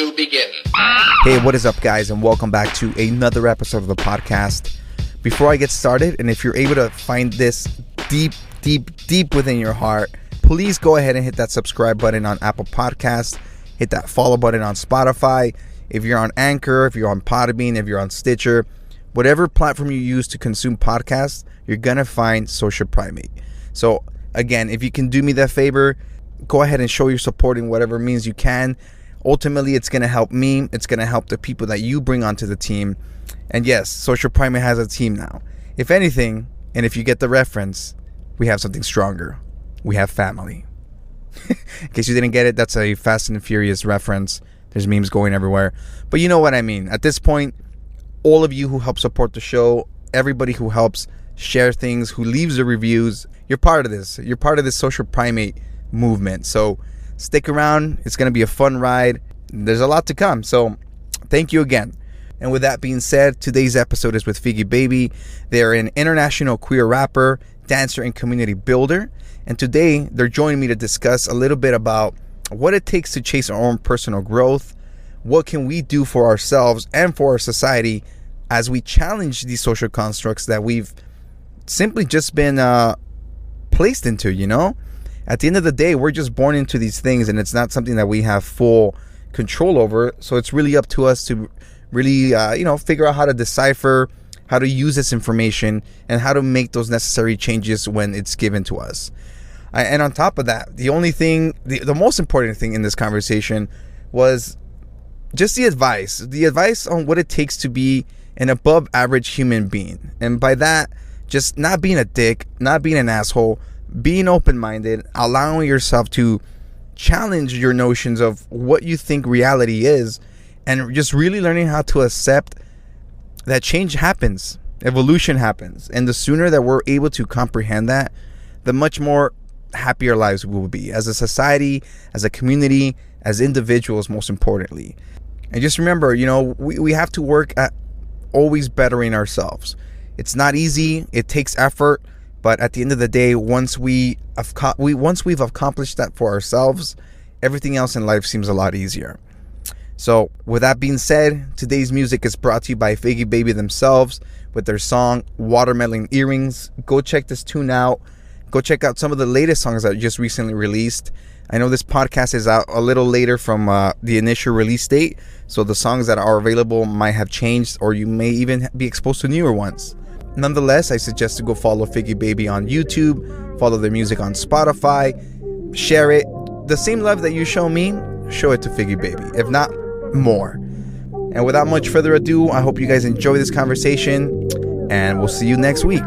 to begin. Hey, what is up, guys, and welcome back to another episode of the podcast. Before I get started, and if you're able to find this deep within your heart, please go ahead and hit that subscribe button on Apple Podcasts. Hit that follow button on Spotify. If you're on Anchor, if you're on Podbean, if you're on Stitcher, whatever platform you use to consume podcasts, you're going to find Social Primate. So, again, if you can do me that favor, go ahead and show your support in whatever means you can. Ultimately, it's going to help me. It's going to help the people that you bring onto the team. And yes, Social Primate has a team now. If anything, and if you get the reference, we have something stronger. We have family. In case you didn't get it, that's a Fast and Furious reference. There's memes going everywhere. But you know what I mean. At this point, all of you who help support the show, everybody who helps share things, who leaves the reviews, you're part of this. You're part of this Social Primate movement. So stick around. It's going to be a fun ride. There's a lot to come. So thank you again. And with that being said, today's episode is with Figgy Baby. They're an international queer rapper, dancer, and community builder. And today they're joining me to discuss a little bit about what it takes to chase our own personal growth. What can we do for ourselves and for our society as we challenge these social constructs that we've simply just been placed into, you know? At the end of the day, we're just born into these things, and it's not something that we have full control over. So it's really up to us to really, figure out how to decipher, how to use this information, and how to make those necessary changes when it's given to us. And on top of that, the most important thing in this conversation was just the advice on what it takes to be an above average human being. And by that, just not being a dick, not being an asshole, being open-minded, allowing yourself to challenge your notions of what you think reality is, and just really learning how to accept that change happens, evolution happens. And the sooner that we're able to comprehend that, the much more happier lives we will be as a society, as a community, as individuals, most importantly. And just remember, we have to work at always bettering ourselves. It's not easy. It takes effort. But at the end of the day, once we've accomplished that for ourselves, everything else in life seems a lot easier. So with that being said, today's music is brought to you by Figgy Baby themselves with their song Watermelon Earrings. Go check this tune out. Go check out some of the latest songs that just recently released. I know this podcast is out a little later from the initial release date, so the songs that are available might have changed, or you may even be exposed to newer ones. Nonetheless, I suggest to go follow Figgy Baby on YouTube, follow their music on Spotify, share it. The same love that you show me, show it to Figgy Baby, if not more. And without much further ado, I hope you guys enjoy this conversation, and we'll see you next week.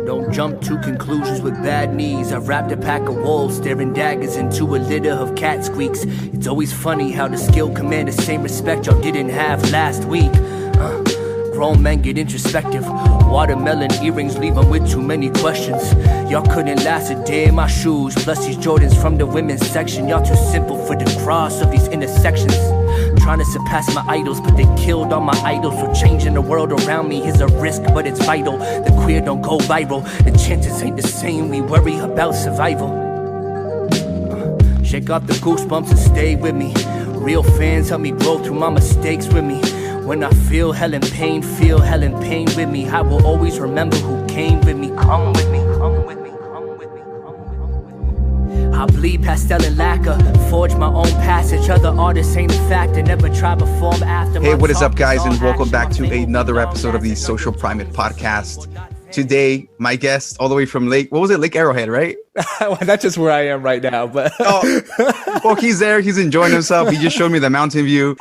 Don't jump to conclusions with bad knees. I've wrapped a pack of wolves, staring daggers into a litter of cat squeaks. It's always funny how the skill command the same respect y'all didn't have last week. Grown men get introspective. Watermelon earrings leave them with too many questions. Y'all couldn't last a day in my shoes. Plus these Jordans from the women's section. Y'all too simple for the cross of these intersections. Trying to surpass my idols, but they killed all my idols. So changing the world around me is a risk, but it's vital. The queer don't go viral. The chances ain't the same. We worry about survival. Shake off the goosebumps and stay with me. Real fans help me grow through my mistakes with me. When I feel hell and pain with me. I will always remember who came with me. Come with me, come with me, come with me, come with me. I bleed pastel and lacquer, forge my own passage. Other artists ain't a factor, never try to perform after. Hey, what is up, guys, and welcome back to another episode of the Social Primate Podcast. Today, my guest, all the way from Lake Arrowhead, right? Well, that's just where I am right now. But well, he's there. He's enjoying himself. He just showed me the mountain view.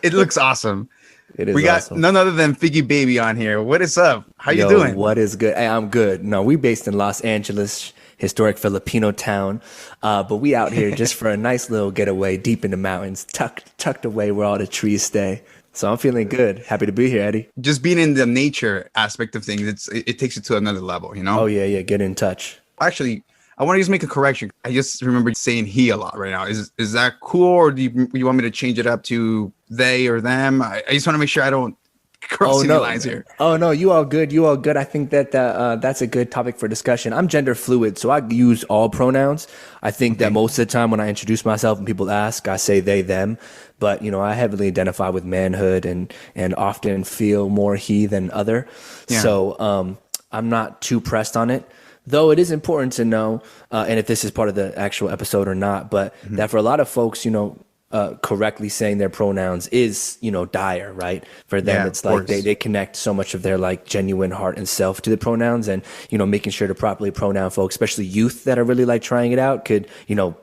It looks awesome. It is. We got awesome. None other than Figgy Baby on here. What is up? How you doing? What is good? Hey, I'm good. No, we based in Los Angeles, historic Filipino town, but we out here just for a nice little getaway deep in the mountains, tucked away where all the trees stay. So I'm feeling good. Happy to be here, Eddie. Just being in the nature aspect of things, it takes you to another level, you know? Oh yeah, get in touch. Actually, I want to just make a correction. I just remember saying he a lot right now. Is that cool, or do you want me to change it up to they or them? I just want to make sure I don't crossing the lines here. Oh no, you all good. You all good. I think that that's a good topic for discussion. I'm gender fluid, so I use all pronouns. I think that most of the time when I introduce myself and people ask, I say they, them. But I heavily identify with manhood and often feel more he than other. Yeah. So I'm not too pressed on it. Though it is important to know, and if this is part of the actual episode or not, but that for a lot of folks, correctly saying their pronouns is, dire, right? For them, it's like they connect so much of their like genuine heart and self to the pronouns, and, making sure to properly pronoun folks, especially youth that are really like trying it out, could,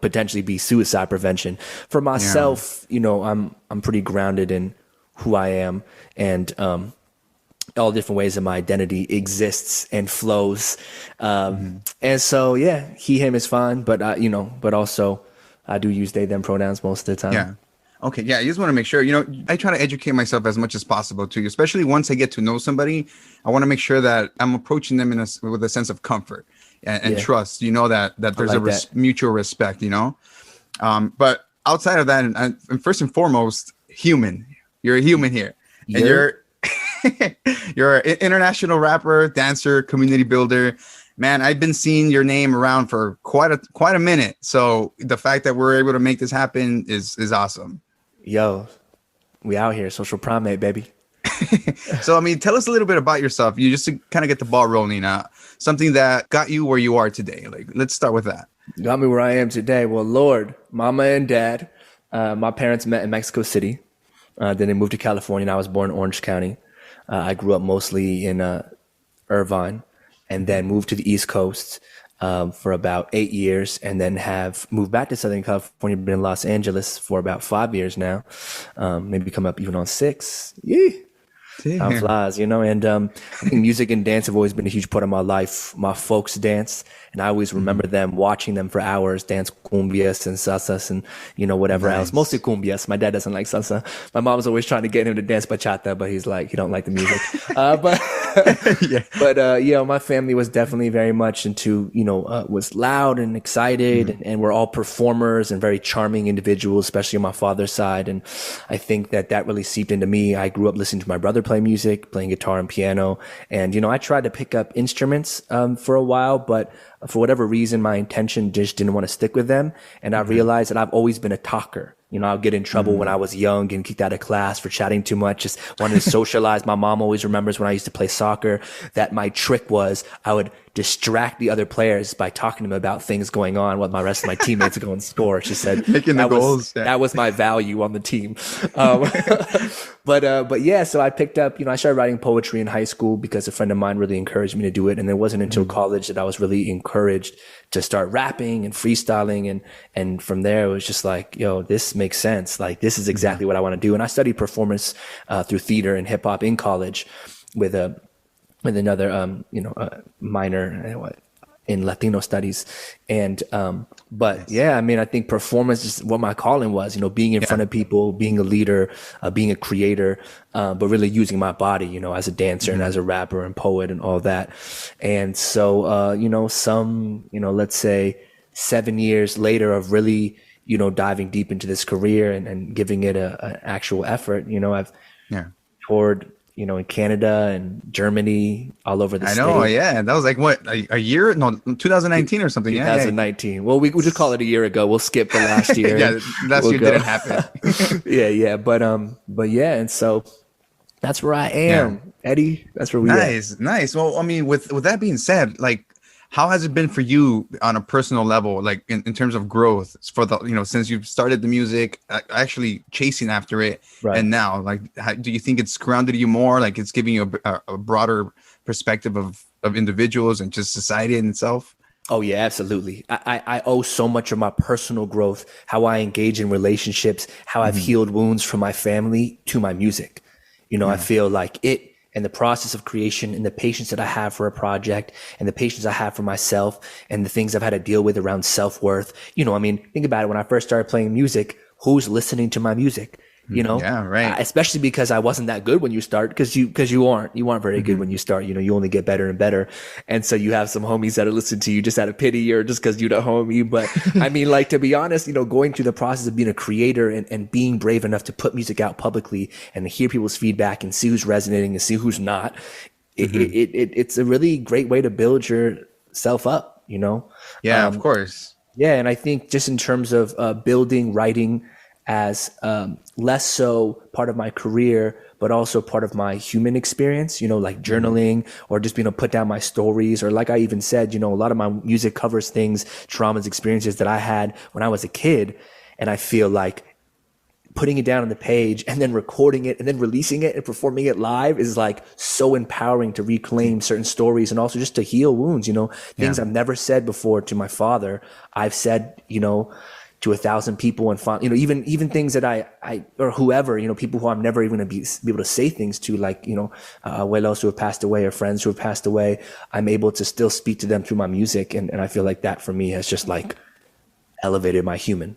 potentially be suicide prevention. For myself, I'm pretty grounded in who I am, and, all different ways that my identity exists and flows. And so, he, him is fine, but but also I do use they, them pronouns most of the time. Yeah. Okay. Yeah. I just want to make sure, I try to educate myself as much as possible too, especially once I get to know somebody. I want to make sure that I'm approaching them with a sense of comfort and trust, that there's like mutual respect, but outside of that, and first and foremost, human, you're a human here, and you're an international rapper, dancer, community builder. Man, I've been seeing your name around for quite a minute. So the fact that we're able to make this happen is awesome. Yo, we out here, social primate, baby. So, tell us a little bit about yourself. You just to kind of get the ball rolling, something that got you where you are today. Like, let's start with that. Got me where I am today. Well, Lord, mama and dad, my parents met in Mexico City. Then they moved to California, and I was born in Orange County. I grew up mostly in Irvine, and then moved to the East Coast for about 8 years, and then have moved back to Southern California, been in Los Angeles for about 5 years now, maybe come up even on 6. Yeah. Time flies, and I think music and dance have always been a huge part of my life. My folks dance, and I always remember them, watching them for hours, dance cumbias and salsas and, whatever else. Mostly cumbias. My dad doesn't like salsa. My mom was always trying to get him to dance bachata, but he's like, he don't like the music. My family was definitely very much into, was loud and excited, and we're all performers and very charming individuals, especially on my father's side. And I think that really seeped into me. I grew up listening to my brother play music, playing guitar and piano. And, I tried to pick up instruments for a while, but for whatever reason, my intention just didn't want to stick with them. And I realized that I've always been a talker. I'll get in trouble when I was young and kicked out of class for chatting too much, just wanted to socialize. My mom always remembers when I used to play soccer that my trick was I would distract the other players by talking to them about things going on while my rest of my teammates go and score. She said making the goals. That was my value on the team. So I picked up, I started writing poetry in high school because a friend of mine really encouraged me to do it. And it wasn't until college that I was really encouraged to start rapping and freestyling. And from there, it was just like, yo, this makes sense. Like, this is exactly what I want to do. And I studied performance through theater and hip hop in college with another, minor in Latino studies. And, I think performance is what my calling was, being in front of people, being a leader, being a creator, but really using my body, as a dancer and as a rapper and poet and all that. And so, let's say 7 years later of really, diving deep into this career and giving it an actual effort, I've toured, in Canada and Germany, all over the state. I know, yeah. That was like, what, a year? No, 2019 or something. 2019. Yeah. Well, we just call it a year ago. We'll skip the last year. Last year didn't happen. Yeah. But yeah, and so that's where I am, Eddie. That's where we are. Nice. Well, with that being said, like, how has it been for you on a personal level, like in terms of growth for the, since you've started the music, actually chasing after it, right. And now, like, do you think it's grounded you more? Like, it's giving you a broader perspective of individuals and just society in itself? Oh yeah, absolutely. I owe so much of my personal growth, how I engage in relationships, how I've healed wounds from my family to my music. I feel like it. And the process of creation and the patience that I have for a project and the patience I have for myself and the things I've had to deal with around self-worth. Think about it. When I first started playing music, who's listening to my music? Yeah, right. Especially because I wasn't that good when you start, because you aren't very good when you start. You only get better and better, and so you have some homies that are listening to you just out of pity or just because you're the homie. But I mean, like, to be honest, going through the process of being a creator and being brave enough to put music out publicly and hear people's feedback and see who's resonating and see who's not, it's a really great way to build yourself up. Yeah, of course. Yeah, and I think just in terms of building writing as less so part of my career, but also part of my human experience, like journaling or just being able to put down my stories, or like I even said, a lot of my music covers things, traumas, experiences that I had when I was a kid. And I feel like putting it down on the page and then recording it and then releasing it and performing it live is like so empowering to reclaim certain stories and also just to heal wounds, things I've never said before to my father. I've said, to 1,000 people, and even things that I or whoever, people who I'm never even going to be able to say things to, like, abuelos who have passed away or friends who have passed away. I'm able to still speak to them through my music. And I feel like that for me has just like elevated my human.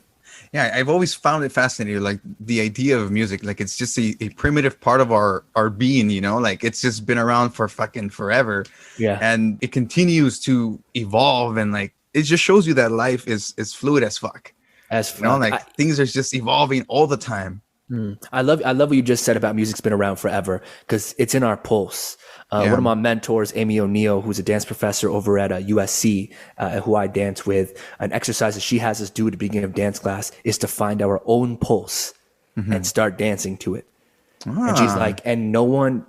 Yeah, I've always found it fascinating, like the idea of music, like it's just a primitive part of our being, like it's just been around for fucking forever. Yeah. And it continues to evolve, and like it just shows you that life is fluid as fuck. Things are just evolving all the time. I love what you just said about music's been around forever, because it's in our pulse. One of my mentors, Amy O'Neill, who's a dance professor over at USC, who I dance with, an exercise that she has us do at the beginning of dance class is to find our own pulse and start dancing to it. And she's like, and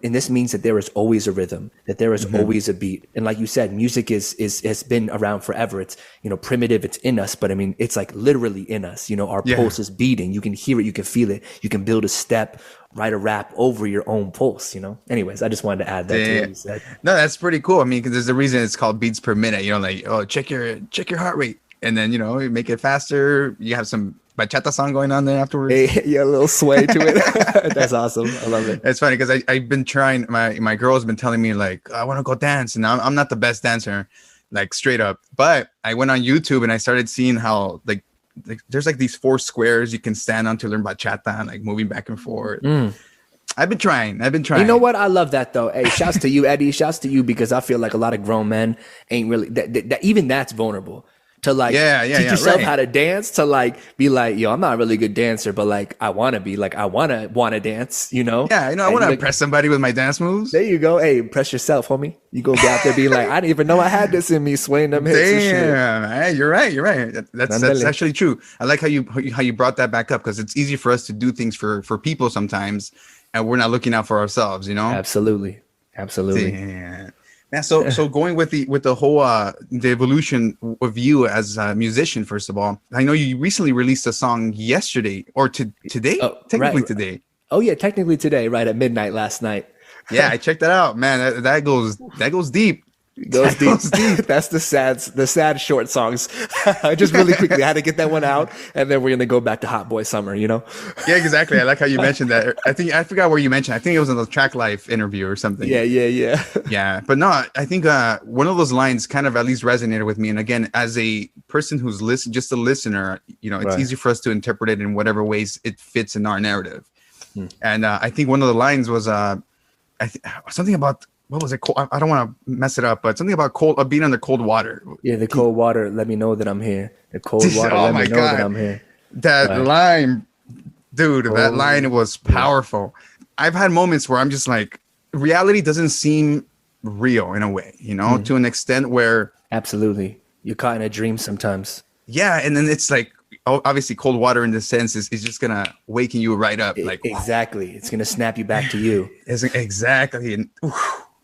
this means that there is always a rhythm, that there is always a beat. And like you said, music has been around forever. It's, primitive, it's in us, but I mean, it's like literally in us, our pulse is beating. You can hear it, you can feel it, you can build a step, write a rap over your own pulse, Anyways, I just wanted to add that to what you said. No, that's pretty cool. I mean, because there's a reason it's called beats per minute, check your heart rate. And then, you make it faster. You have some bachata song going on there afterwards. Yeah, a little sway to it. That's awesome. I love it. It's funny because I've been trying. My girl's been telling me, like, I want to go dance, and I'm not the best dancer, like, straight up. But I went on YouTube and I started seeing how like there's like these 4 squares you can stand on to learn bachata, and like moving back and forth. I've been trying. You know what? I love that though. Hey, shouts to you, Eddie. Shouts to you, because I feel like a lot of grown men ain't really that even that's vulnerable. To like teach yourself how to dance, to like be like, I'm not a really good dancer, but like I want to be, like I want to dance, Yeah, I want to impress somebody with my dance moves. There you go. Hey, impress yourself, homie. You go out there being like, I didn't even know I had this in me, swaying them hips and shit. Hey, you're right. That's actually true. I like how you brought that back up, because it's easy for us to do things for people sometimes, and we're not looking out for ourselves, Absolutely. Yeah. Yeah, so going with the whole the evolution of you as a musician. First of all, I know you recently released a song yesterday or today. Technically today. Oh yeah, technically today, right at midnight last night. Yeah, I checked that out, man. That goes deep. Goes deep. That's the sad short songs. Just really quickly, I had to get that one out, and then we're gonna go back to Hot Boy Summer. Yeah, exactly. I like how you mentioned that. I forgot where you mentioned. I think it was in the Track Life interview or something. Yeah. Yeah, but no, I think one of those lines kind of at least resonated with me. And again, as a person who's just a listener, it's easy for us to interpret it in whatever ways it fits in our narrative. And I think one of the lines was something about. What was it? I don't want to mess it up, but something about being under cold water. Yeah, the cold water. Let me know that I'm here. The cold water. Let me know that I'm here. That line, dude. That line was powerful. I've had moments where I'm just like, reality doesn't seem real in a way, to an extent where. Absolutely, you're caught in a dream sometimes. Yeah, and then it's like, obviously, cold water in this sense is just gonna waking you right up. Like exactly, it's gonna snap you back to you. Exactly, and.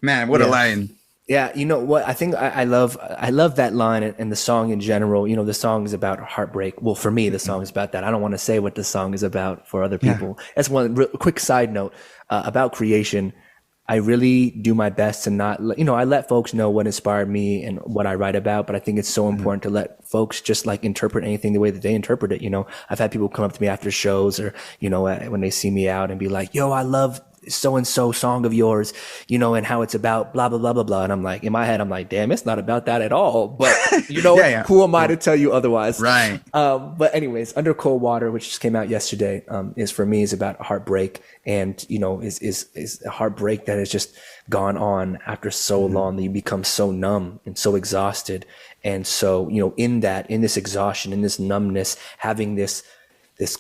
Man, what a line. Yeah, you know what? I think I love that line and the song in general. The song is about heartbreak. Well, for me, the song is about that. I don't want to say what the song is about for other people. That's one quick side note about creation. I really do my best to not, I let folks know what inspired me and what I write about, but I think it's so important to let folks just like interpret anything the way that they interpret it. I've had people come up to me after shows or, when they see me out and be like, yo, I love so-and-so song of yours, you know, and how it's about blah, blah, blah, blah, blah. And I'm like, in my head, I'm like, damn, it's not about that at all. But, you know, who am I to tell you otherwise? Right. But anyways, Under Cold Water, which just came out yesterday, is for me is about heartbreak, and, you know, is a heartbreak that has just gone on after so long that you become so numb and so exhausted. And so, you know, in this exhaustion, in this numbness, having this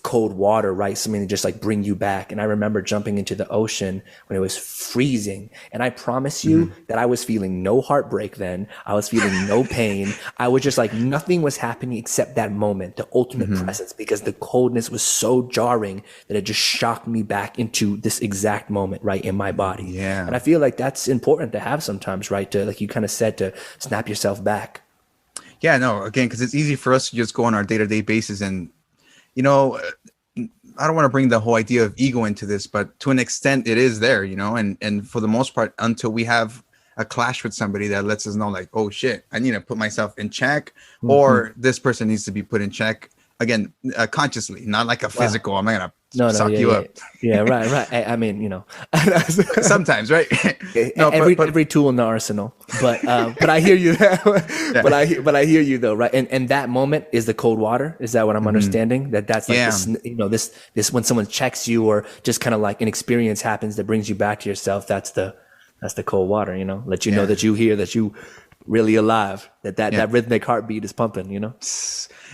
cold water, right? Something to just like bring you back. And I remember jumping into the ocean when it was freezing. And I promise you that I was feeling no heartbreak then. I was feeling no pain. I was just like, nothing was happening except that moment, the ultimate presence, because the coldness was so jarring that it just shocked me back into this exact moment, right, in my body. Yeah. And I feel like that's important to have sometimes, right? To, like you kind of said, to snap yourself back. Yeah, no, again, because it's easy for us to just go on our day-to-day basis and, you know, I don't want to bring the whole idea of ego into this, but to an extent it is there, you know, and for the most part, until we have a clash with somebody that lets us know like, oh shit, I need to put myself in check, or this person needs to be put in check again, consciously, not like a physical, I'm not gonna suck you up. Yeah, right. I mean, you know, sometimes, right? No, every tool in the arsenal. But I hear you. But I hear you though, right? And that moment is the cold water. Is that what I'm understanding? That's like this, you know, this when someone checks you, or just kind of like an experience happens that brings you back to yourself. That's the cold water. You know, let you know that you here, that you really alive, that rhythmic heartbeat is pumping, you know.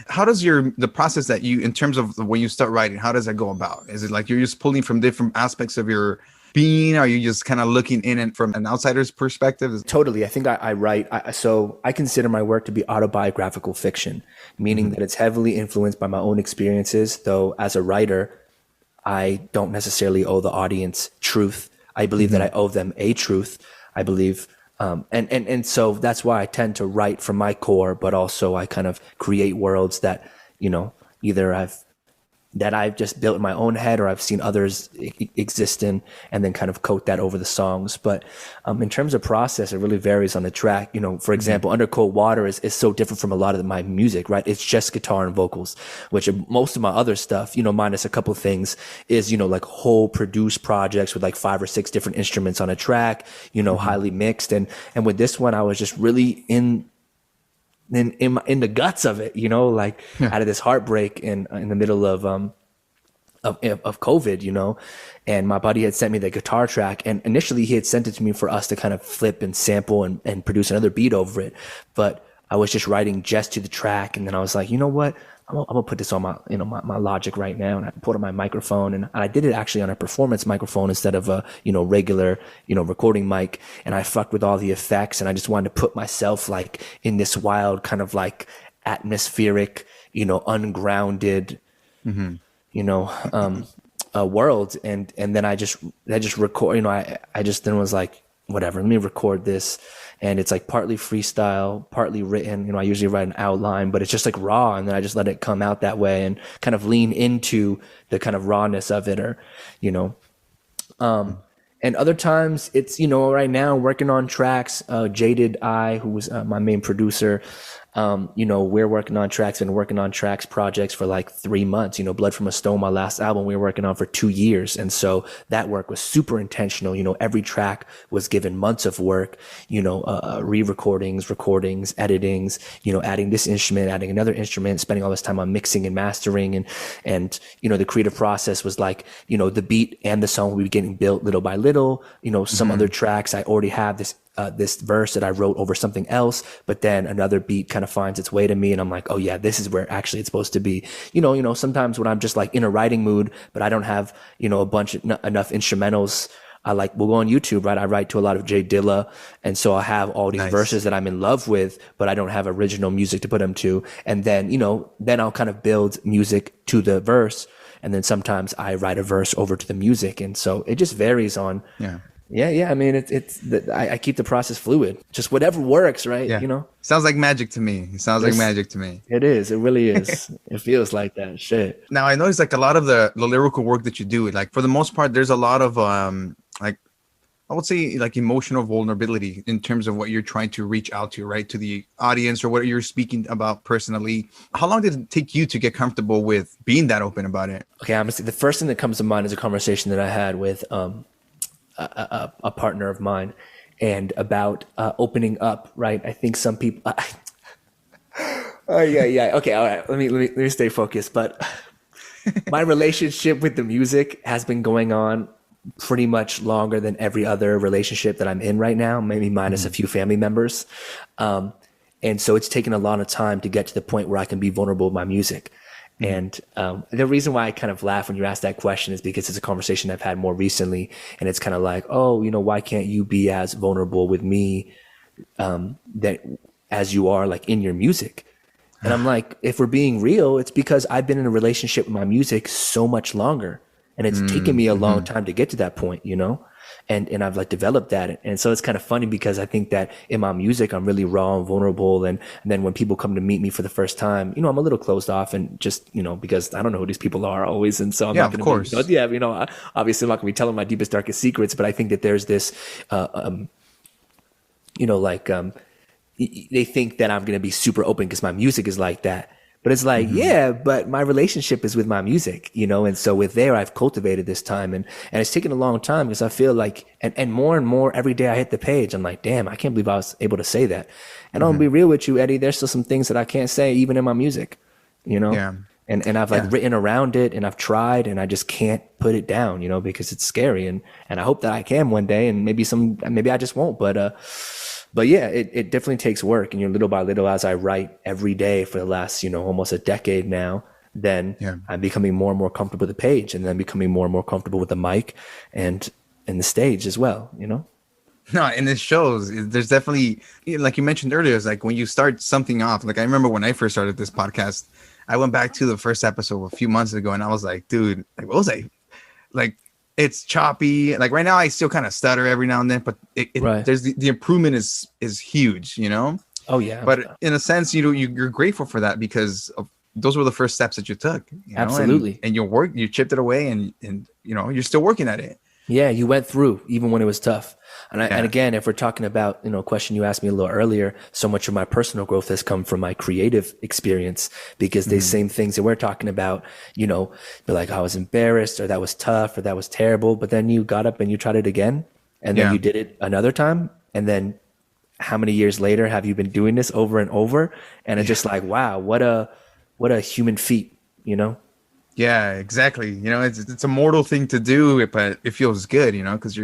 How does the process that you, in terms of when you start writing, how does that go about? Is it like you're just pulling from different aspects of your being? Are you just kind of looking in it from an outsider's perspective? Totally. I think I write, so I consider my work to be autobiographical fiction, meaning that it's heavily influenced by my own experiences, though as a writer, I don't necessarily owe the audience truth. I believe that I owe them a truth. I believe and so that's why I tend to write from my core, but also I kind of create worlds that, you know, either I've just built in my own head, or I've seen others exist in, and then kind of coat that over the songs. But in terms of process, it really varies on the track. You know, for example, Under Cold Water is so different from a lot of my music, right? It's just guitar and vocals, which most of my other stuff, you know, minus a couple of things, is, you know, like whole produced projects with like 5 or 6 different instruments on a track, you know, highly mixed. And with this one, I was just really in the guts of it, you know, like out of this heartbreak in the middle of COVID, you know. And my buddy had sent me the guitar track, and initially he had sent it to me for us to kind of flip and sample and produce another beat over it. But I was just writing just to the track, and then I was like, you know what? I'm gonna put this on my, you know, my Logic right now, and I put on my microphone, and I did it actually on a performance microphone instead of a, you know, regular, you know, recording mic. And I fucked with all the effects, and I just wanted to put myself like in this wild kind of like atmospheric, you know, ungrounded, you know, world. And then I just record, you know, I just then was like, whatever, let me record this. And it's like partly freestyle, partly written. You know, I usually write an outline, but it's just like raw. And then I just let it come out that way and kind of lean into the kind of rawness of it, or, you know. And other times it's, you know, right now working on tracks, Jaded Eye, who was my main producer, you know, we're working on tracks projects for like 3 months. You know, Blood from a Stone, my last album, we were working on for 2 years. And so that work was super intentional. You know, every track was given months of work, you know, re-recordings, recordings, editings, you know, adding this instrument, adding another instrument, spending all this time on mixing and mastering. And, you know, the creative process was like, you know, the beat and the song would be getting built little by little. You know, some other tracks, I already have this verse that I wrote over something else, but then another beat kind of finds its way to me, and I'm like, oh yeah, this is where actually it's supposed to be. You know, sometimes when I'm just like in a writing mood, but I don't have, you know, enough instrumentals, we'll go on YouTube, right? I write to a lot of Jay Dilla, and so I have all these verses that I'm in love with, but I don't have original music to put them to. And then, you know, then I'll kind of build music to the verse, and then sometimes I write a verse over to the music, and so it just varies on. Yeah. I mean, I keep the process fluid. Just whatever works, right? Yeah. You know? Sounds like magic to me. Like magic to me. It is. It really is. It feels like that shit. Now, I noticed like a lot of the lyrical work that you do, like for the most part, there's a lot of like, I would say like emotional vulnerability in terms of what you're trying to reach out to, right? To the audience, or what you're speaking about personally. How long did it take you to get comfortable with being that open about it? Okay, honestly, the first thing that comes to mind is a conversation that I had with a partner of mine, and about opening up, right? I think some people. Oh yeah. Okay, all right. Let me stay focused. But my relationship with the music has been going on pretty much longer than every other relationship that I'm in right now, maybe minus a few family members. And so it's taken a lot of time to get to the point where I can be vulnerable with my music. And the reason why I kind of laugh when you ask that question is because it's a conversation I've had more recently. And it's kind of like, oh, why can't you be as vulnerable with me that as you are like in your music? And I'm like, if we're being real, it's because I've been in a relationship with my music so much longer. And it's taken me a long time to get to that point, and I've like developed that. And so it's kind of funny because I think that in my music, I'm really raw and vulnerable. And then when people come to meet me for the first time, I'm a little closed off and just, because I don't know who these people are always. And so I'm not going to be, obviously I'm not going to be telling my deepest, darkest secrets, but I think that there's this, they think that I'm going to be super open because my music is like that. But it's like, yeah, but my relationship is with my music, and so with there, I've cultivated this time and it's taken a long time because I feel like, and more every day I hit the page, I'm like, damn, I can't believe I was able to say that. And I'll be real with you, Eddie, there's still some things that I can't say even in my music, Yeah. And I've like written around it and I've tried and I just can't put it down, because it's scary. And I hope that I can one day and maybe I just won't, but yeah, it definitely takes work. And little by little, as I write every day for the last, almost a decade now, then I'm becoming more and more comfortable with the page and then becoming more and more comfortable with the mic and the stage as well, No, and it shows. There's definitely, like you mentioned earlier, it's like when you start something off, like I remember when I first started this podcast, I went back to the first episode a few months ago and I was like, dude, like, what was I like? It's choppy. Like right now, I still kind of stutter every now and then, but there's the improvement is huge, Oh yeah. But in a sense, you're grateful for that because those were the first steps that you took. Absolutely. And you chipped it away, and you're still working at it. Yeah, you went through even when it was tough. And again, if we're talking about, a question you asked me a little earlier, so much of my personal growth has come from my creative experience because the same things that we're talking about, be like, I was embarrassed or that was tough or that was terrible. But then you got up and you tried it again and then you did it another time. And then how many years later have you been doing this over and over? And it's just like, wow, what a human feat, Yeah, exactly. It's a mortal thing to do, but it feels good, because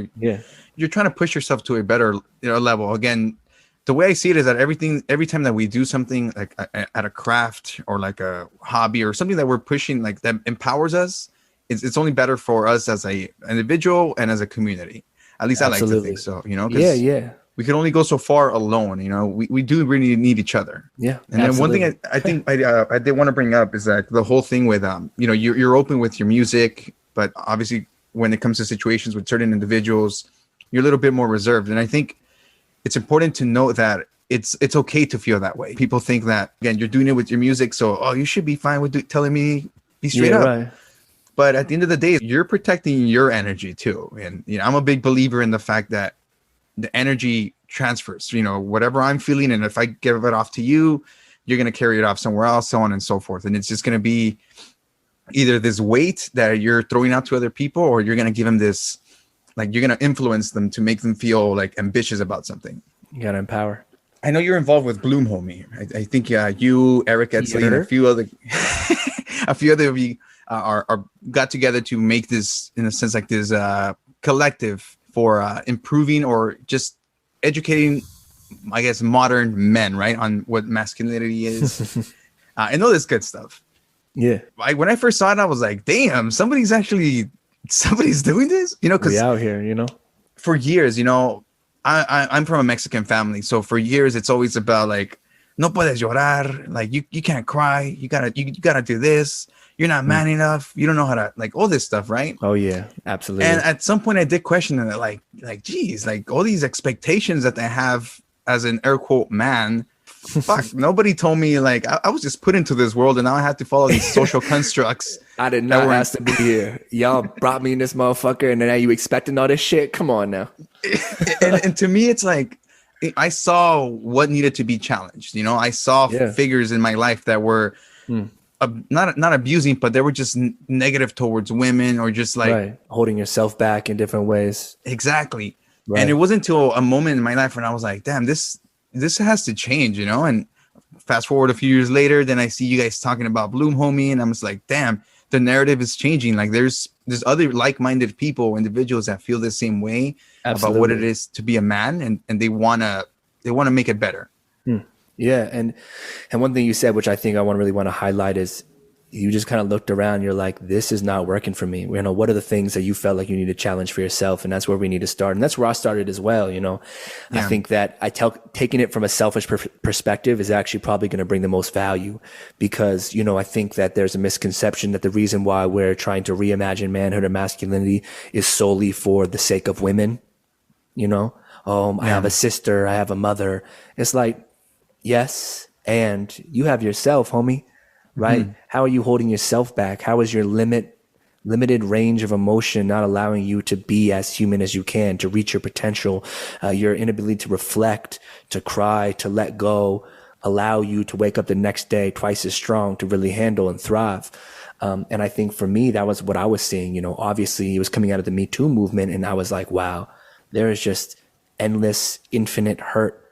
you're trying to push yourself to a better level. Again, the way I see it is that every time that we do something like at a craft or like a hobby or something that we're pushing, like that empowers us, it's only better for us as a individual and as a community. At least Absolutely. I like to think so, 'cause Yeah. we can only go so far alone. We do really need each other. Yeah. And then one thing I think I did want to bring up is that the whole thing with you're open with your music, but obviously when it comes to situations with certain individuals, you're a little bit more reserved. And I think it's important to know that it's okay to feel that way. People think that, again, you're doing it with your music, so you should be fine with telling me be straight up. Right. But at the end of the day, you're protecting your energy too. And I'm a big believer in the fact that the energy transfers, whatever I'm feeling. And if I give it off to you, you're going to carry it off somewhere else, so on and so forth. And it's just going to be either this weight that you're throwing out to other people, or you're going to give them this, like you're going to influence them to make them feel like ambitious about something. You got to empower. I know you're involved with Bloom Homie. I think you, Eric Edsley, and a few other of you are got together to make this, in a sense, like this collective for improving or just educating, I guess, modern men, right, on what masculinity is. I know this good stuff. Yeah. When I first saw it, I was like, damn, somebody's doing this, because we out here, for years, I'm from a Mexican family. So for years, it's always about like, no puedes llorar. Like you can't cry. You gotta do this. You're not man enough. You don't know how to, like, all this stuff, right? Oh yeah, absolutely. And at some point I did question it, like, geez, like all these expectations that they have as an air quote man, fuck, nobody told me, like, I was just put into this world and now I have to follow these social constructs. I did not ask to be here. Y'all brought me in this motherfucker and then now you expecting all this shit? Come on now. and to me, it's like, I saw what needed to be challenged. I saw figures in my life that were not abusing, but they were just negative towards women, or just like Right. Holding yourself back in different ways. exactly. Right. And it wasn't until a moment in my life when I was like, damn, this has to change, you know. And fast forward a few years later, then I see you guys talking about Bloom Homie, and I'm just like, damn, the narrative is changing. Like there's other like-minded people, individuals that feel the same way about what it is to be a man, and they wanna make it better. Yeah, and one thing you said, which I think I really want to highlight, is you just kind of looked around. You're like, this is not working for me. You know, what are the things that you felt like you need to challenge for yourself? And that's where we need to start. And that's where I started as well. You know, I think that taking it from a selfish perspective is actually probably going to bring the most value, because, you know, I think that there's a misconception that the reason why we're trying to reimagine manhood or masculinity is solely for the sake of women. You know, I have a sister, I have a mother. It's like, yes, and you have yourself, homie, right? How are you holding yourself back? How is your limited range of emotion not allowing you to be as human as you can, to reach your potential, your inability to reflect, to cry, to let go, allow you to wake up the next day twice as strong to really handle and thrive? And I think for me, that was what I was seeing. You know, obviously it was coming out of the Me Too movement, and I was like, wow, there is just endless, infinite hurt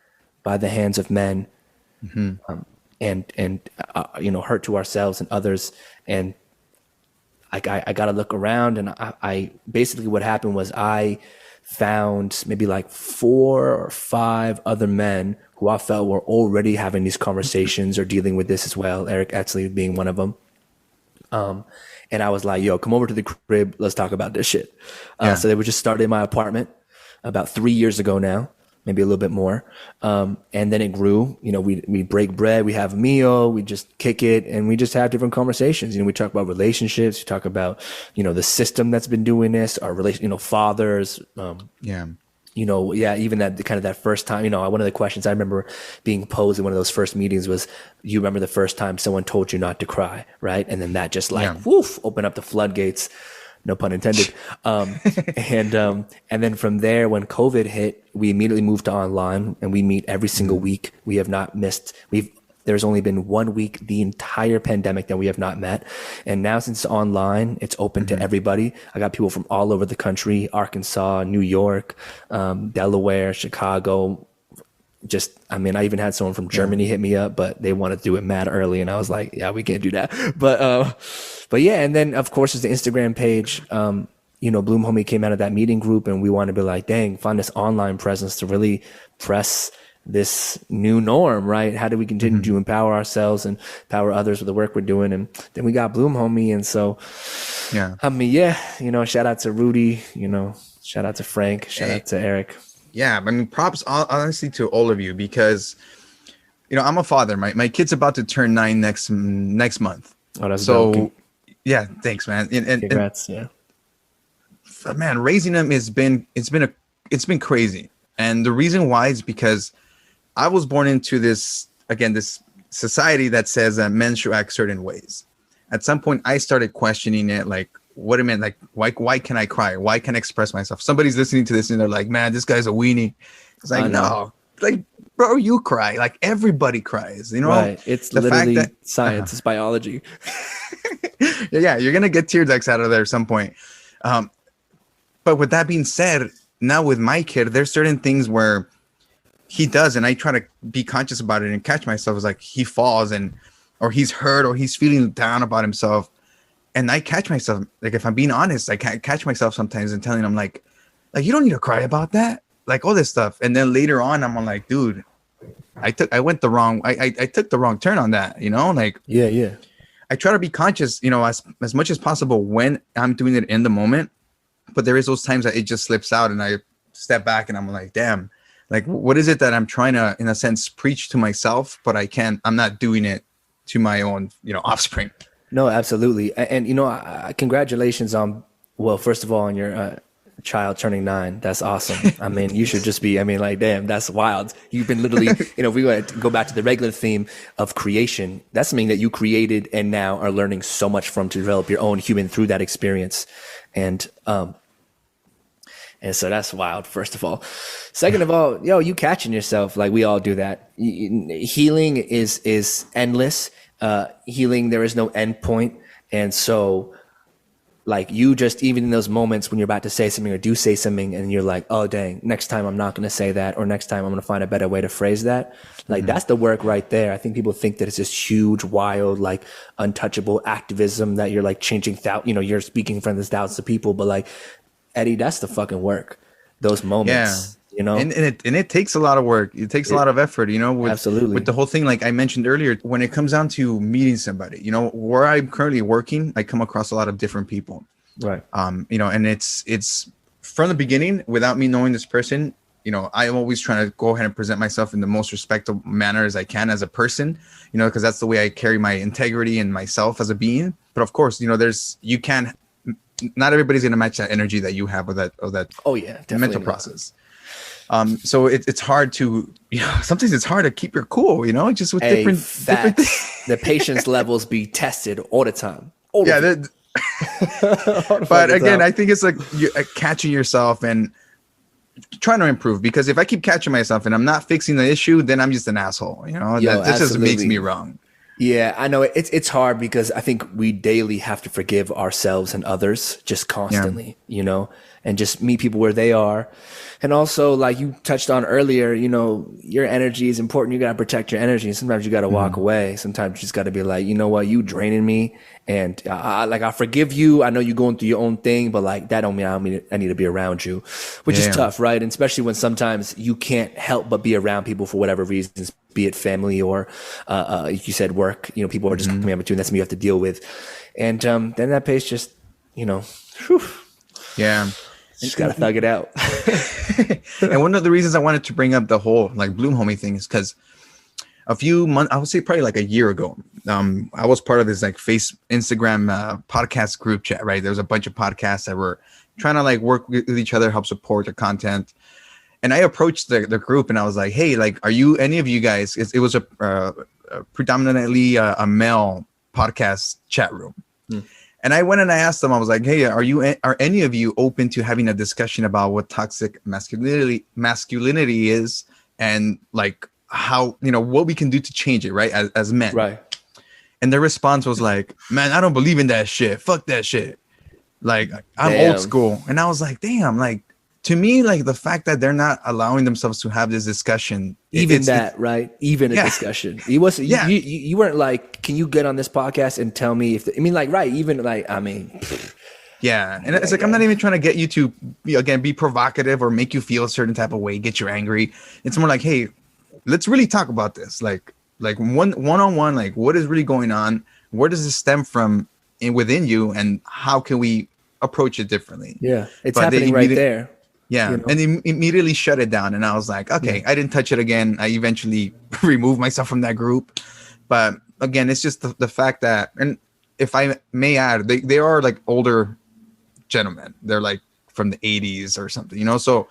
by the hands of men. And you know, hurt to ourselves and others. And I got to look around, and I basically, what happened was I found maybe like 4 or 5 other men who I felt were already having these conversations or dealing with this as well. Eric Etzley being one of them. And I was like, yo, come over to the crib. Let's talk about this shit. So they would just start in my apartment about 3 years ago now, maybe a little bit more. And then it grew. You know, we break bread, we have a meal, we just kick it, and we just have different conversations. You know, we talk about relationships, we talk about, you know, the system that's been doing this, our relation, you know, fathers. You know, even that kind of that first time, you know, one of the questions I remember being posed in one of those first meetings was, you remember the first time someone told you not to cry, right? And then that just like, woof, open up the floodgates. No pun intended. And then from there, when COVID hit, we immediately moved to online, and we meet every single week. We have not missed. There's only been 1 week the entire pandemic that we have not met. And now, since it's online, it's open to everybody. I got people from all over the country: Arkansas, New York, Delaware, Chicago. I even had someone from Germany hit me up, but they wanted to do it mad early, and I was like, yeah, we can't do that. But yeah, and then of course there's the Instagram page. You know, Bloom Homie came out of that meeting group, and we wanted to be like, dang, find this online presence to really press this new norm, right? How do we continue to empower ourselves and empower others with the work we're doing? And then we got Bloom Homie, and so you know, shout out to Rudy, you know, shout out to Frank, shout out to Eric. Yeah, I mean, props honestly to all of you, because, you know, I'm a father. My kid's about to turn 9 next month. Oh, that's so dope. Yeah, thanks, man. And Congrats. man, raising him it's been crazy. And the reason why is because I was born into this society that says that men should act certain ways. At some point, I started questioning it, like, what it meant, like, why can I cry? Why can I express myself? Somebody's listening to this and they're like, man, this guy's a weenie. It's like, no, like, bro, you cry. Like, everybody cries, you know? Right. It's the literally fact that, science. It's biology. Yeah, you're going to get tear ducts out of there at some point. But with that being said, now with my kid, there's certain things where he does, and I try to be conscious about it and catch myself. It's like he falls or he's hurt or he's feeling down about himself. And I catch myself, like, if I'm being honest, I can't catch myself sometimes and telling him like, you don't need to cry about that, like all this stuff. And then later on, I'm like, dude, I took the wrong turn on that, you know, like, yeah. I try to be conscious, you know, as much as possible when I'm doing it in the moment. But there is those times that it just slips out, and I step back and I'm like, damn, like, what is it that I'm trying to, in a sense, preach to myself, but I'm not doing it to my own, you know, offspring. No, absolutely. And, you know, congratulations on, well, first of all, on your child turning 9. That's awesome. I mean, you should just be, like, damn, that's wild. You've been literally, you know, if we want to go back to the regular theme of creation, that's something that you created and now are learning so much from to develop your own human through that experience. And so that's wild, first of all. Second of all, yo, you catching yourself, like we all do that. Healing is endless. healing, there is no end point. And so like you just, even in those moments when you're about to say something or do say something and you're like, oh dang, next time I'm not going to say that, or next time I'm going to find a better way to phrase that. Like that's the work right there. I think people think that it's this huge, wild, like untouchable activism that you're like changing, you're speaking in front of this thousands of people, but like Eddie, that's the fucking work. Those moments. You know, and it takes a lot of work. It takes a lot of effort, you know, absolutely. With the whole thing, like I mentioned earlier, when it comes down to meeting somebody, you know, where I'm currently working, I come across a lot of different people. Right. You know, and it's from the beginning, without me knowing this person, you know, I'm always trying to go ahead and present myself in the most respectful manner as I can as a person, you know, because that's the way I carry my integrity and myself as a being. But of course, you know, not everybody's going to match that energy that you have, or that oh yeah, mental process. So it's hard to, you know, sometimes it's hard to keep your cool, you know, just with different the patience levels be tested all the time. But again, I think it's like you catching yourself and trying to improve, because if I keep catching myself and I'm not fixing the issue, then I'm just an asshole, you know. That just makes me wrong. Yeah, I know it's hard, because I think we daily have to forgive ourselves and others just constantly, you know, and just meet people where they are. And also, like you touched on earlier, you know, your energy is important. You got to protect your energy. Sometimes you got to walk away. Sometimes you just got to be like, you know what, you draining me. And I forgive you. I know you're going through your own thing, but like that don't mean I need to be around you, which is tough, right? And especially when sometimes you can't help but be around people for whatever reasons, be it family or, you said work, you know, people are just coming up between, that's something you have to deal with. And then that pace just, you know, just got to thug it out. And one of the reasons I wanted to bring up the whole like Bloom Homie thing is because a few months, I would say probably like a year ago, I was part of this like Instagram podcast group chat, right? There was a bunch of podcasts that were trying to like work with each other, help support the content. And I approached the group and I was like, hey, like, are you, any of you guys, it was a predominantly a male podcast chat room. And I went and I asked them, I was like, hey, are any of you open to having a discussion about what toxic masculinity is, and like how, you know, what we can do to change it, right? As men. Right. And their response was like, man, I don't believe in that shit. Fuck that shit. Like, I'm old school. And I was like, damn, like, to me, like the fact that they're not allowing themselves to have this discussion, even a discussion. You wasn't, you weren't like, can you get on this podcast and tell me if, and it's like, I'm not even trying to get you to, again, be provocative or make you feel a certain type of way, get you angry. It's more like, hey, let's really talk about this. Like one-on-one, like what is really going on? Where does this stem from within you? And how can we approach it differently? Yeah. It's happening right there. Yeah. You know? And they immediately shut it down. And I was like, okay, I didn't touch it again. I eventually removed myself from that group. But again, it's just the fact that, and if I may add, they are like older gentlemen. They're like from the 80s or something, you know? So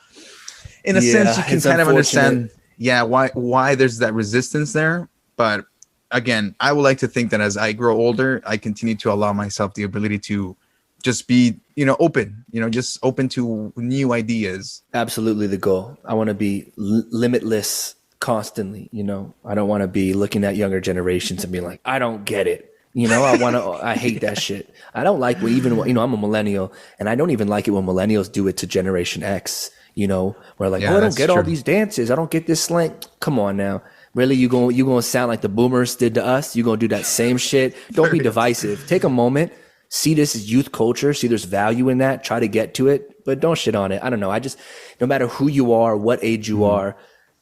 in a sense, you can kind of understand, why there's that resistance there. But again, I would like to think that as I grow older, I continue to allow myself the ability to just be, open, just open to new ideas. Absolutely the goal. I want to be limitless constantly, I don't want to be looking at younger generations and being like, I don't get it. I hate that shit. I don't like I'm a millennial, and I don't even like it when millennials do it to Generation X, where like, I don't get all these dances. I don't get this slang. Come on now. Really, you gonna sound like the boomers did to us? You gonna do that same shit? Don't be divisive. Take a moment. See this as youth culture. See there's value in that. Try to get to it, but don't shit on it. I don't know. No matter who you are, what age you are,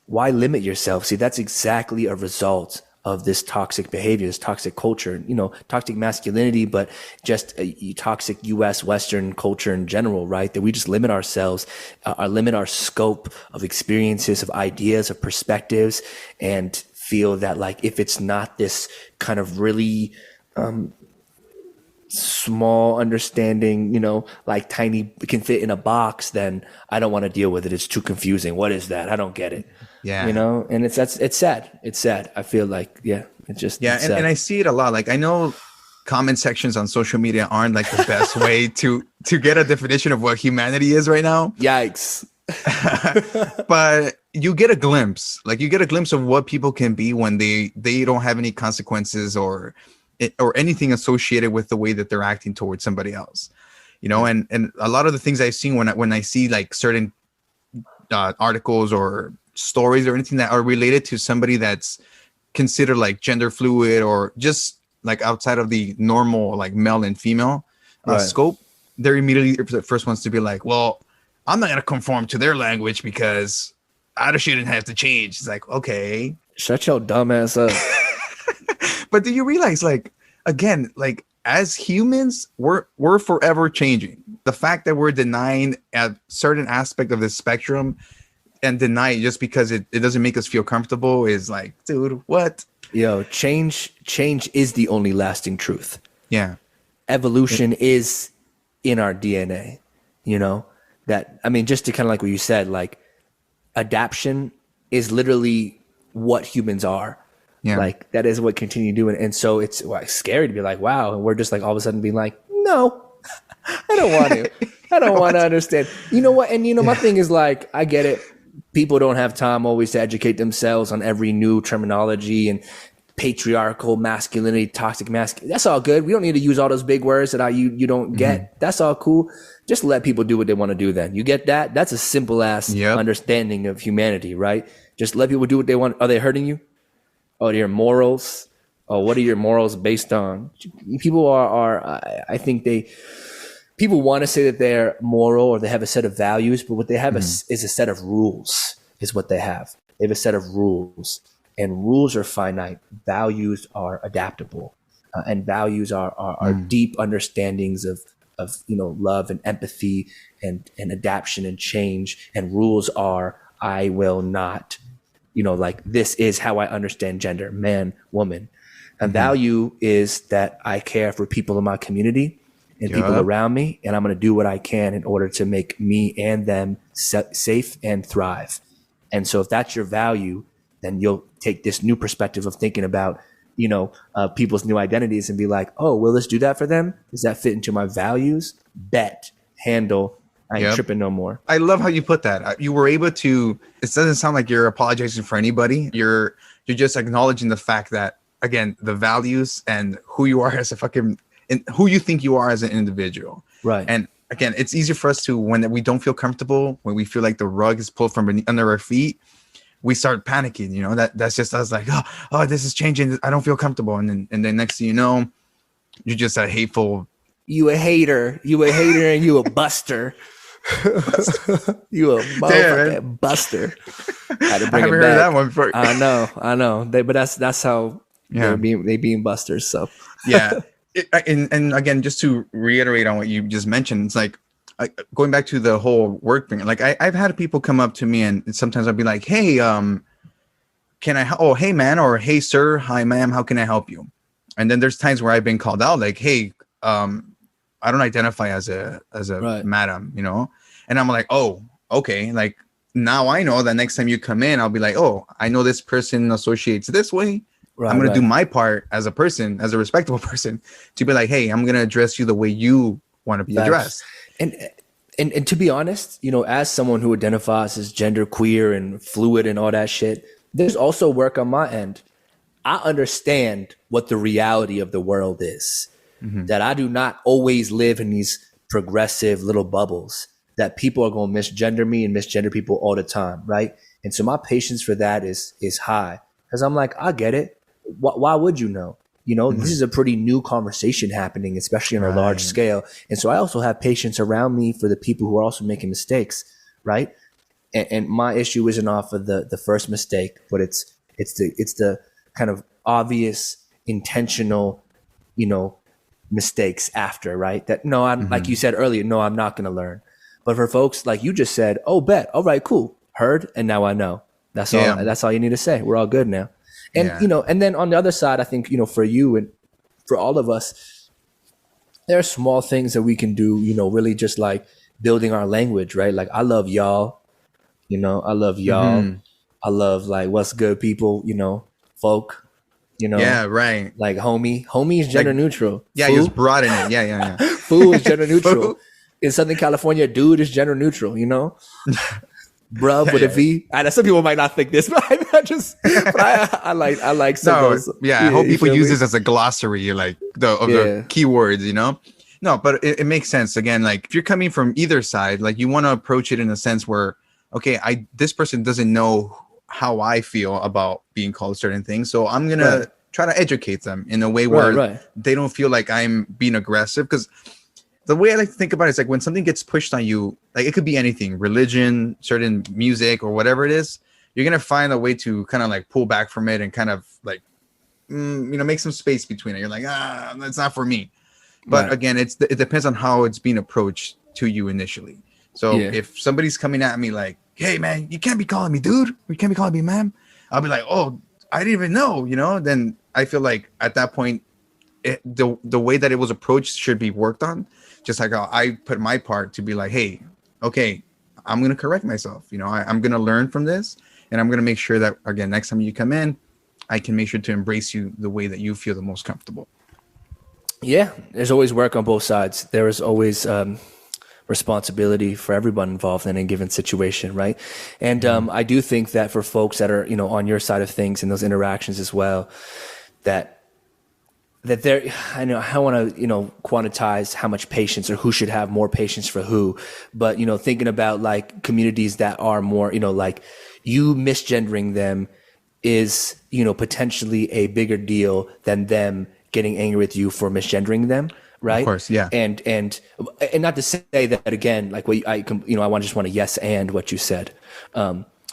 why limit yourself? See, that's exactly a result of this toxic behavior, this toxic culture, toxic masculinity, but just a toxic U.S. Western culture in general, right? That we just limit ourselves, limit our scope of experiences, of ideas, of perspectives, and feel that like if it's not this kind of really small understanding, like tiny, can fit in a box, then I don't want to deal with it. It's too confusing. What is that? I don't get it. Yeah. And it's sad. It's sad. I feel like, and I see it a lot. Like I know comment sections on social media aren't like the best way to get a definition of what humanity is right now. Yikes. But you get a glimpse, like you get a glimpse of what people can be when they don't have any consequences or anything associated with the way that they're acting towards somebody else, you know. And a lot of the things I've seen when I see like certain articles or stories or anything that are related to somebody that's considered like gender fluid or just like outside of the normal like male and female scope, they're immediately the first ones to be like, well, I'm not gonna conform to their language because I shouldn't have to change. It's like, okay, shut your dumb ass up. But do you realize, like, again, like as humans, we're forever changing. The fact that we're denying a certain aspect of the spectrum and deny it just because it doesn't make us feel comfortable is like, dude, what? Yo, change is the only lasting truth. Yeah. Evolution is in our DNA, you know? That, I mean, just to kind of like what you said, like adaptation is literally what humans are. Yeah. Like that is what continue doing. And so it's like scary to be like, wow. And we're just like all of a sudden being like, no, I don't want to. I don't want to understand. You know what? And you know, my thing is like, I get it. People don't have time always to educate themselves on every new terminology and patriarchal masculinity, toxic masculinity. That's all good. We don't need to use all those big words that you don't get. That's all cool. Just let people do what they want to do then. You get that? That's a simple ass understanding of humanity, right? Just let people do what they want. Are they hurting you? Oh, your morals? Oh, what are your morals based on? People I think people want to say that they're moral or they have a set of values, but what they have is a set of rules, is what they have. They have a set of rules, and rules are finite. Values are adaptable, and values are deep understandings of you know, love and empathy and adaptation and change. And rules are, I will not, you know, like this is how I understand gender, man, woman. And value is that I care for people in my community and people around me, and I'm going to do what I can in order to make me and them safe and thrive. And so if that's your value, then you'll take this new perspective of thinking about, you know, people's new identities and be like, oh, will this do that for them? Does that fit into my values? Bet, handle, I ain't tripping no more. I love how you put that. You were able to, it doesn't sound like you're apologizing for anybody. You're just acknowledging the fact that, again, the values and who you are as a and who you think you are as an individual. Right. And again, it's easier for us to, when we don't feel comfortable, when we feel like the rug is pulled from under our feet, we start panicking, you know, that's just us like, oh, this is changing. I don't feel comfortable. And then next thing you know, you're just a hateful. You a hater and you a buster. You a motherfucking buster. I haven't heard that one before. I know. But that's how they being busters. So yeah. And again, just to reiterate on what you just mentioned, it's like going back to the whole work thing. Like I've had people come up to me and sometimes I'll be like, hey, can I? Oh, hey man, or hey sir, hi ma'am, how can I help you? And then there's times where I've been called out, like, hey, I don't identify as a madam, you know. And I'm like, oh, okay. Like now I know that next time you come in, I'll be like, oh, I know this person associates this way. I'm going to do my part as a person, as a respectable person, to be like, hey, I'm going to address you the way you want to be addressed. And to be honest, you know, as someone who identifies as gender queer and fluid and all that shit, there's also work on my end. I understand what the reality of the world is, that I do not always live in these progressive little bubbles, that people are going to misgender me and misgender people all the time, right? And so my patience for that is high, because I'm like, I get it. Why would you know? You know, this is a pretty new conversation happening, especially on a large scale. And so I also have patience around me for the people who are also making mistakes, right? And my issue isn't off of the first mistake, but it's the kind of obvious, intentional, you know, mistakes after, right? That no, I'm like you said earlier, no, I'm not going to learn. But for folks like you just said, oh, bet, all right, cool, heard, and now I know. That's all. That's all you need to say. We're all good now. And, you know, and then on the other side, I think, you know, for you and for all of us, there are small things that we can do, you know, really just like building our language, right? Like, I love y'all, you know, I love y'all. I love like, what's good people, you know, folk, you know. Yeah, right. Like homie is gender neutral. Yeah, you just broaden it. Yeah. Fool is gender neutral. In Southern California, dude is gender neutral, you know. bruv with a V. I know some people might not think this, but I like symbols. I hope people use this as a glossary, like the keywords, you know. No, but it makes sense. Again, like if you're coming from either side, like you want to approach it in a sense where, okay, this person doesn't know how I feel about being called certain things, so I'm gonna try to educate them in a way where they don't feel like I'm being aggressive. Because the way I like to think about it is like when something gets pushed on you, like it could be anything, religion, certain music, or whatever it is, you're gonna find a way to kind of like pull back from it and kind of like, make some space between it. You're like, that's not for me. But again, it depends on how it's being approached to you initially. So if somebody's coming at me like, hey man, you can't be calling me dude, you can't be calling me ma'am, I'll be like, oh, I didn't even know, then I feel like at that point, the way that it was approached should be worked on. Just like how I put my part to be like, hey, okay, I'm going to correct myself. I'm going to learn from this, and I'm going to make sure that, again, next time you come in, I can make sure to embrace you the way that you feel the most comfortable. Yeah, there's always work on both sides. There is always responsibility for everyone involved in a given situation, right? And I do think that for folks that are, on your side of things in those interactions as well, that there, I don't want to, quantize how much patience or who should have more patience for who, but, thinking about like communities that are more, like you misgendering them is, potentially a bigger deal than them getting angry with you for misgendering them. Right. Of course. Yeah. And not to say that again, like I just want to yes and what you said.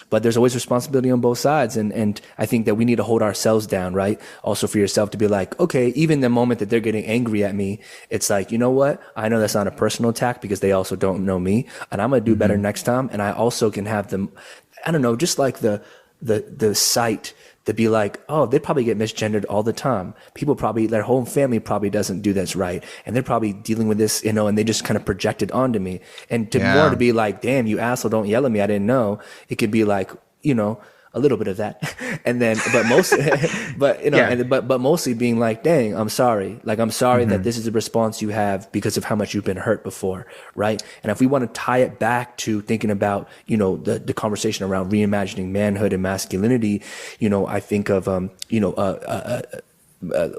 But there's always responsibility on both sides. And I think that we need to hold ourselves down, right? Also for yourself to be like, okay, even the moment that they're getting angry at me, it's like, you know what? I know that's not a personal attack because they also don't know me, and I'm going to do better next time. And I also can have them, I don't know, just like the sight to be like, oh, they probably get misgendered all the time. People probably, their whole family probably doesn't do this right. And they're probably dealing with this, and they just kind of project it onto me. And more to be like, damn, you asshole, don't yell at me, I didn't know. It could be like, a little bit of that. And then, but mostly being like, dang, I'm sorry. Like, I'm sorry that this is a response you have because of how much you've been hurt before. Right. And if we want to tie it back to thinking about, the conversation around reimagining manhood and masculinity, I think of,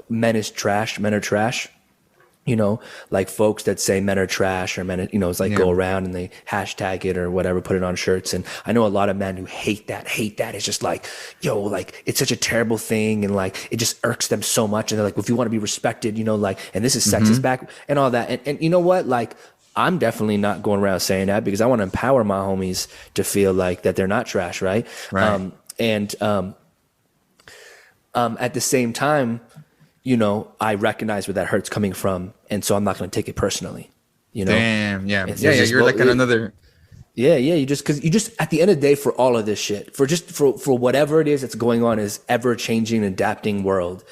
men is trash, men are trash. Like folks that say men are trash or men, it's like go around and they hashtag it or whatever, put it on shirts. And I know a lot of men who hate that. It's just like, like it's such a terrible thing. And like, it just irks them so much. And they're like, well, if you want to be respected, and this is sexist back and all that. And you know what? Like, I'm definitely not going around saying that because I want to empower my homies to feel like that they're not trash. Right. At the same time, I recognize where that hurt's coming from, and so I'm not going to take it personally. Damn, yeah. You're like another. Yeah. You just at the end of the day, for all of this shit, for whatever it is that's going on, is ever changing, adapting world,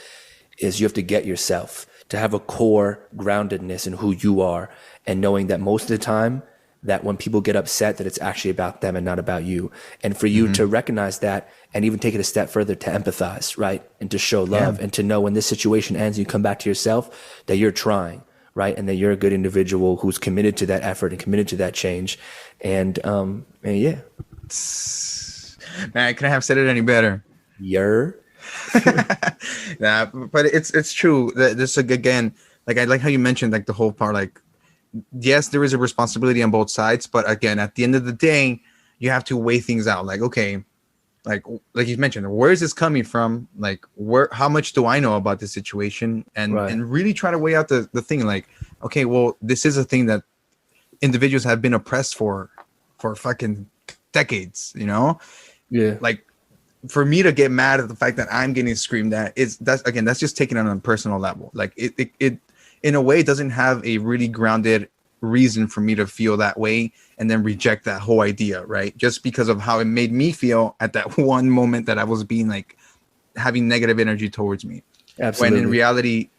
is you have to get yourself to have a core groundedness in who you are, and knowing that most of the time, that when people get upset, that it's actually about them and not about you. And for you to recognize that and even take it a step further to empathize, right? And to show love and to know when this situation ends, you come back to yourself, that you're trying, right? And that you're a good individual who's committed to that effort and committed to that change. And yeah. Man, I couldn't have said it any better. Nah, but it's true. This again, like I like how you mentioned like the whole part, like, yes, there is a responsibility on both sides, but again, at the end of the day, you have to weigh things out. Like, okay, like you mentioned, where is this coming from? Like, how much do I know about this situation? And really try to weigh out the thing. Like, okay, well, this is a thing that individuals have been oppressed for fucking decades, Yeah. Like, for me to get mad at the fact that I'm getting screamed at, that's just taking it on a personal level. Like, it in a way, it doesn't have a really grounded reason for me to feel that way and then reject that whole idea, right? Just because of how it made me feel at that one moment that I was being like having negative energy towards me. Absolutely. When in reality,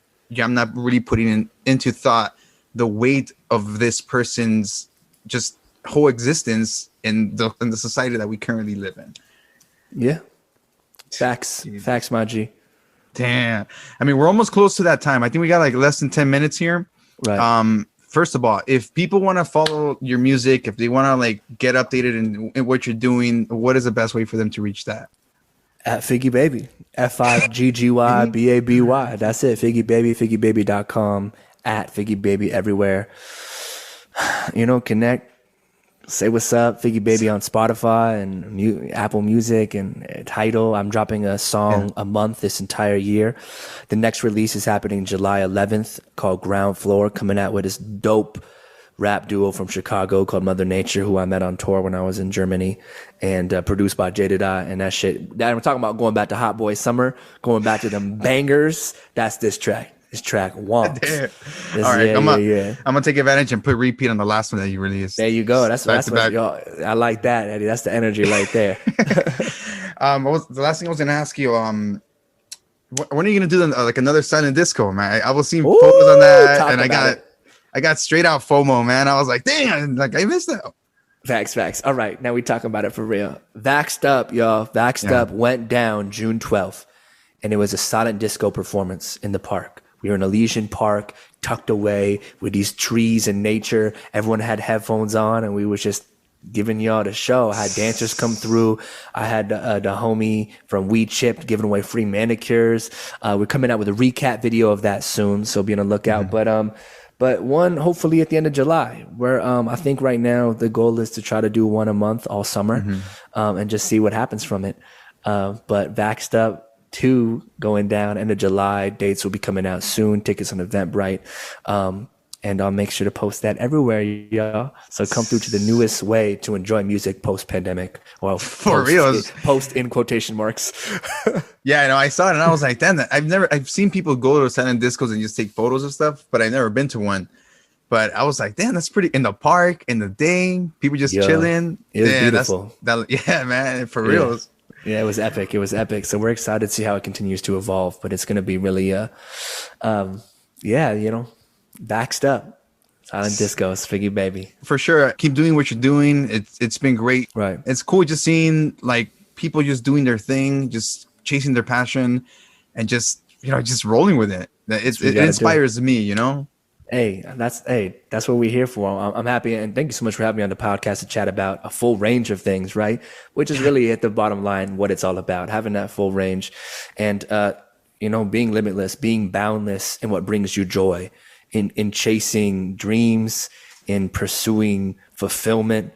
I'm not really putting into thought the weight of this person's just whole existence in the society that we currently live in. Yeah. Facts, my G. Damn. I mean, we're almost close to that time. I think we got like less than 10 minutes here. Right. first of all, if people want to follow your music, if they want to like get updated in what you're doing, what is the best way for them to reach that? At Figgy Baby, FIGGYBABY. That's it. Figgy Baby, FiggyBaby.com, at Figgy Baby everywhere. Connect, say what's up. Figgy Baby on Spotify and Apple Music and Tidal. I'm dropping a song a month this entire year. The next release is happening July 11th, called Ground Floor, coming out with this dope rap duo from Chicago called Mother Nature, who I met on tour when I was in Germany, and produced by Jaded Eye. And that shit, that we're talking about going back to Hot Boy Summer, going back to them bangers. That's this track. This track wonks. All right, I'm gonna take advantage and put repeat on the last one that you released. There you go. That's what I like that, Eddie. That's the energy right there. The last thing I was gonna ask you, when are you gonna do like another silent disco, man? I was seeing photos on that, and I got straight out FOMO, man. I was like, damn, like I missed that. Facts. All right, now we talking about it for real. Vaxxed Up, y'all. Vaxxed Up went down June 12th, and it was a silent disco performance in the park. We were in Elysian Park, tucked away with these trees and nature. Everyone had headphones on, and we was just giving y'all the show. I had dancers come through. I had the homie from Weed Chip giving away free manicures. We're coming out with a recap video of that soon, so be on the lookout. But one hopefully at the end of July, where I think right now the goal is to try to do one a month all summer, and just see what happens from it. But Vaxxed Up 2 going down end of July. Dates will be coming out soon. Tickets on Eventbrite. And I'll make sure to post that everywhere, y'all. So come through to the newest way to enjoy music post-pandemic. Well, for real. Post in quotation marks. Yeah, I know. I saw it and I was like, damn, I've seen people go to silent discos and just take photos of stuff, but I've never been to one. But I was like, damn, that's pretty, in the park, in the day, people just chilling. It was beautiful. Yeah, man, for real. Yeah, it was epic. So we're excited to see how it continues to evolve, but it's going to be really, Vaxxed Up. Silent discos, Figgy Baby. For sure. Keep doing what you're doing. It's been great. Right. It's cool just seeing like people just doing their thing, just chasing their passion and just rolling with it. It inspires me, Hey, that's what we're here for. I'm happy, and thank you so much for having me on the podcast to chat about a full range of things, right? Which is really at the bottom line what it's all about, having that full range, and being limitless, being boundless in what brings you joy, in chasing dreams, in pursuing fulfillment,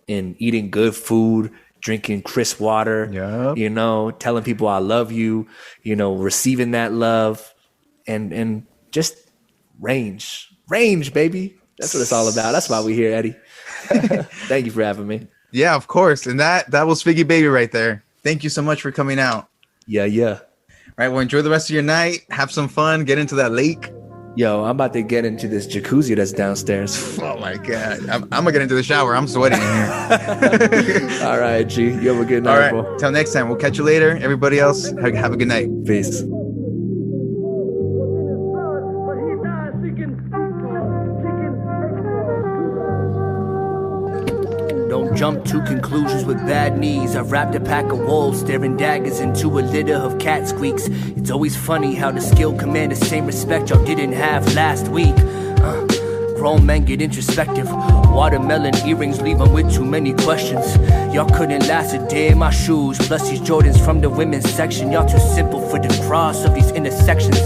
in eating good food, drinking crisp water, telling people I love you, receiving that love, and just range, baby. That's what it's all about. That's why we're here, Eddie. Thank you for having me. Yeah, of course. And that was Figgy Baby right there. Thank you so much for coming out. Yeah. All right, well, enjoy the rest of your night. Have some fun. Get into that lake. Yo, I'm about to get into this jacuzzi that's downstairs. Oh my God. I'm gonna get into the shower. I'm sweating in here. All right, G. You have a good night, bro. Till next time. We'll catch you later. Everybody else, have a good night. Peace. Don't jump to conclusions with bad knees. I've wrapped a pack of wolves, staring daggers into a litter of cat squeaks. It's always funny how the skill command the same respect y'all didn't have last week. Grown men get introspective. Watermelon earrings leave them with too many questions. Y'all couldn't last a day in my shoes. Plus these Jordans from the women's section. Y'all too simple for the cross of these intersections.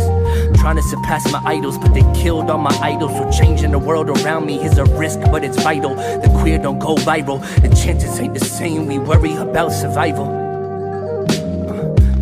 Trying to surpass my idols, but they killed all my idols. So changing the world around me is a risk, but it's vital. The queer don't go viral. The chances ain't the same. We worry about survival.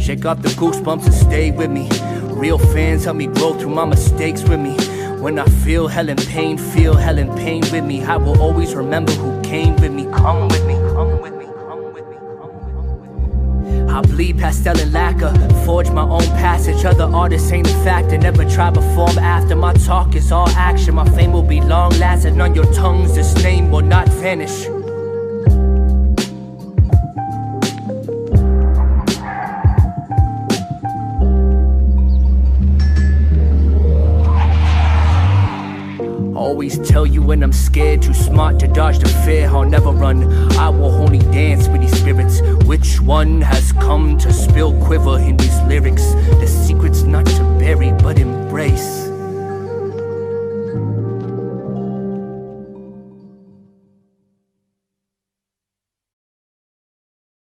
Shake off the goosebumps and stay with me. Real fans help me grow through my mistakes with me. When I feel hell and pain with me. I will always remember who came with me. Come with me, come with me, come with me, come with me. I bleed pastel and lacquer, forge my own passage. Other artists ain't a factor, never try to perform after. My talk is all action, my fame will be long lasting. On your tongues, this name will not vanish. Always tell you when I'm scared, too smart to dodge the fear. I'll never run, I will only dance with these spirits. Which one has come to spill quiver in these lyrics? The secret's not to bury but embrace.